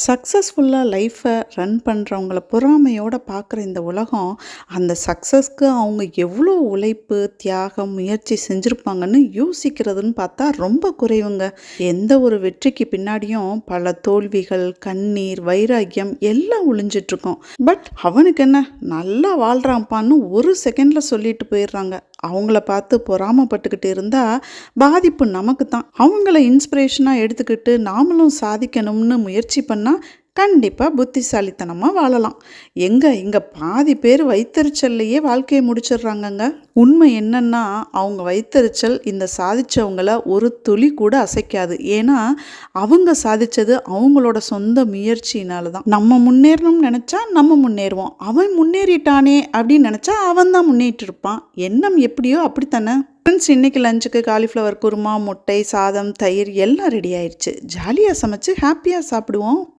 சக்ஸஸ்ஃபுல்லாக லைஃப்பை ரன் பண்ணுறவங்கள பொறாமையோட பார்க்குற இந்த உலகம், அந்த சக்ஸஸ்க்கு அவங்க எவ்வளோ உழைப்பு, தியாகம், முயற்சி செஞ்சுருப்பாங்கன்னு யோசிக்கிறதுன்னு பார்த்தா ரொம்ப குறைவுங்க. எந்த ஒரு வெற்றிக்கு பின்னாடியும் பல தோல்விகள், கண்ணீர், வைராக்கியம் எல்லாம் ஒளிஞ்சிட்ருக்கும். பட் அவனுக்கு என்ன நல்லா வாழ்கிறான்ப்பான்னு ஒரு செகண்டில் சொல்லிட்டு போயிடுறாங்க. அவங்கள பார்த்து பொறாமப்பட்டுக்கிட்டு இருந்தால் பாதிப்பு நமக்கு தான். அவங்கள இன்ஸ்பிரேஷனாக எடுத்துக்கிட்டு நாமளும் சாதிக்கணும்னு முயற்சி பண்ணால் கண்டிப்பாக புத்திசாலித்தனமாக வாழலாம். இங்கே பாதி பேர் வைத்தறிச்சல்லையே வாழ்க்கையை முடிச்சிடுறாங்கங்க. உண்மை என்னன்னா, அவங்க வைத்தறிச்சல் இந்த சாதிச்சவங்கள ஒரு துளி கூட அசைக்காது. ஏன்னா அவங்க சாதிச்சது அவங்களோட சொந்த முயற்சியினால தான். நம்ம முன்னேறணும்னு நினச்சா நம்ம முன்னேறுவோம், அவன் முன்னேறிட்டானே அப்படின்னு நினச்சா அவன் தான் முன்னேறிட்டு இருப்பான். எண்ணம் எப்படியோ அப்படித்தானே. ஃப்ரெண்ட்ஸ், இன்றைக்கி லஞ்சுக்கு காலிஃப்ளவர் குருமா, முட்டை, சாதம், தயிர் எல்லாம் ரெடி ஆயிடுச்சு. ஜாலியாக சமைச்சு ஹாப்பியாக சாப்பிடுவோம்.